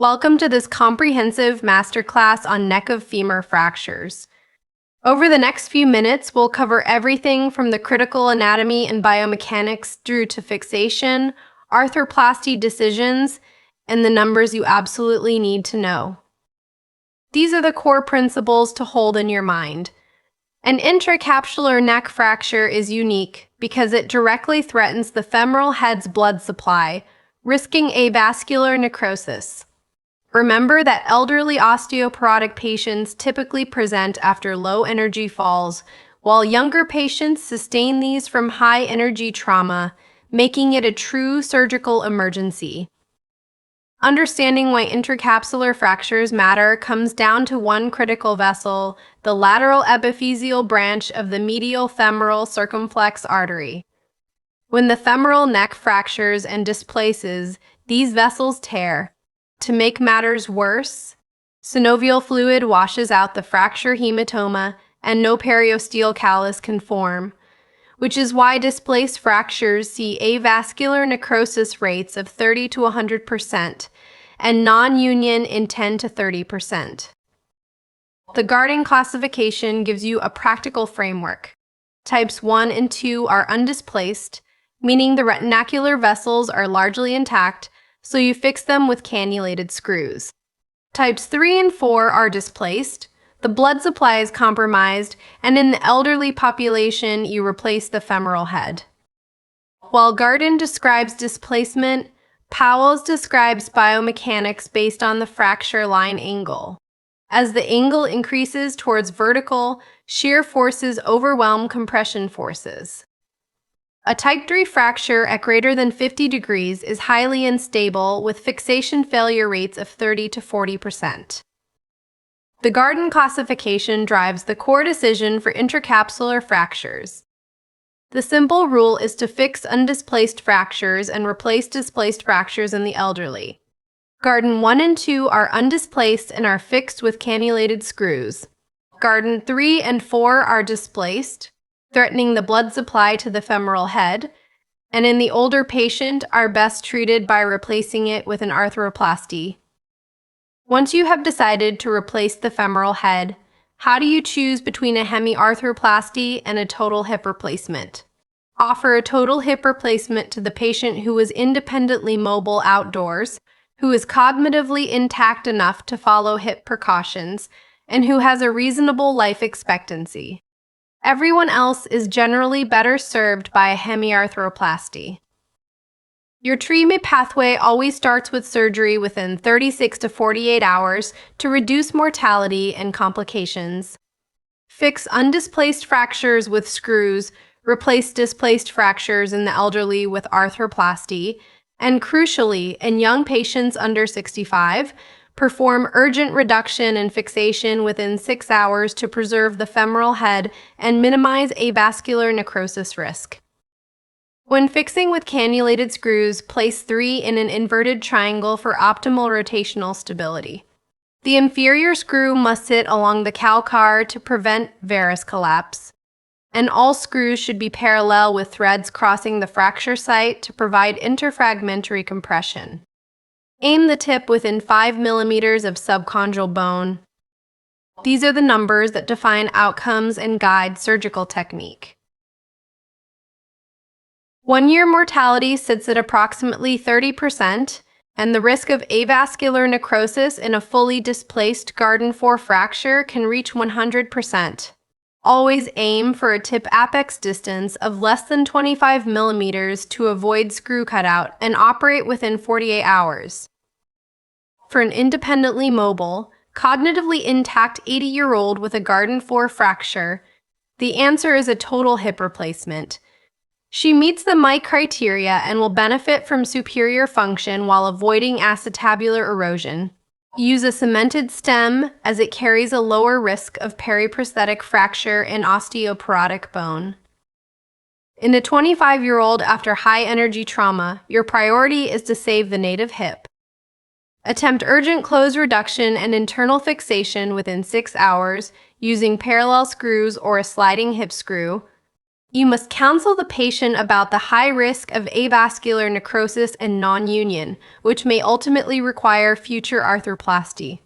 Welcome to this comprehensive masterclass on neck of femur fractures. Over the next few minutes, we'll cover everything from the critical anatomy and biomechanics through to fixation, arthroplasty decisions, and the numbers you absolutely need to know. These are the core principles to hold in your mind. An intracapsular neck fracture is unique because it directly threatens the femoral head's blood supply, risking avascular necrosis. Remember that elderly osteoporotic patients typically present after low-energy falls, while younger patients sustain these from high-energy trauma, making it a true surgical emergency. Understanding why intracapsular fractures matter comes down to one critical vessel, the lateral epiphyseal branch of the medial femoral circumflex artery. When the femoral neck fractures and displaces, these vessels tear. To make matters worse, synovial fluid washes out the fracture hematoma and no periosteal callus can form, which is why displaced fractures see avascular necrosis rates of 30 to 100% and non-union in 10 to 30%. The Gardin classification gives you a practical framework. Types 1 and 2 are undisplaced, meaning the retinacular vessels are largely intact, so you fix them with cannulated screws. Types 3 and 4 are displaced, the blood supply is compromised, and in the elderly population, you replace the femoral head. While Gardin describes displacement, Powell's describes biomechanics based on the fracture line angle. As the angle increases towards vertical, shear forces overwhelm compression forces. A type 3 fracture at greater than 50 degrees is highly unstable with fixation failure rates of 30 to 40%. The Gardin classification drives the core decision for intracapsular fractures. The simple rule is to fix undisplaced fractures and replace displaced fractures in the elderly. Gardin 1 and 2 are undisplaced and are fixed with cannulated screws. Gardin 3 and 4 are displaced, threatening the blood supply to the femoral head, and in the older patient are best treated by replacing it with an arthroplasty. Once you have decided to replace the femoral head, how do you choose between a hemiarthroplasty and a total hip replacement? Offer a total hip replacement to the patient who is independently mobile outdoors, who is cognitively intact enough to follow hip precautions, and who has a reasonable life expectancy. Everyone else is generally better served by a hemiarthroplasty. Your treatment pathway always starts with surgery within 36 to 48 hours to reduce mortality and complications. Fix undisplaced fractures with screws, replace displaced fractures in the elderly with arthroplasty, and crucially, in young patients under 65, perform urgent reduction and fixation within 6 hours to preserve the femoral head and minimize avascular necrosis risk. When fixing with cannulated screws, place 3 in an inverted triangle for optimal rotational stability. The inferior screw must sit along the calcar to prevent varus collapse, and all screws should be parallel with threads crossing the fracture site to provide interfragmentary compression. Aim the tip within 5 millimeters of subchondral bone. These are the numbers that define outcomes and guide surgical technique. 1-year mortality sits at approximately 30%, and the risk of avascular necrosis in a fully displaced Gardin 4 fracture can reach 100%. Always aim for a tip apex distance of less than 25 millimeters to avoid screw cutout and operate within 48 hours. For an independently mobile, cognitively intact 80-year-old with a Gardin 4 fracture, the answer is a total hip replacement. She meets the Mike criteria and will benefit from superior function while avoiding acetabular erosion. Use a cemented stem as it carries a lower risk of periprosthetic fracture in osteoporotic bone. In a 25-year-old after high-energy trauma, your priority is to save the native hip. Attempt urgent close reduction and internal fixation within 6 hours using parallel screws or a sliding hip screw. You must counsel the patient about the high risk of avascular necrosis and non-union, which may ultimately require future arthroplasty.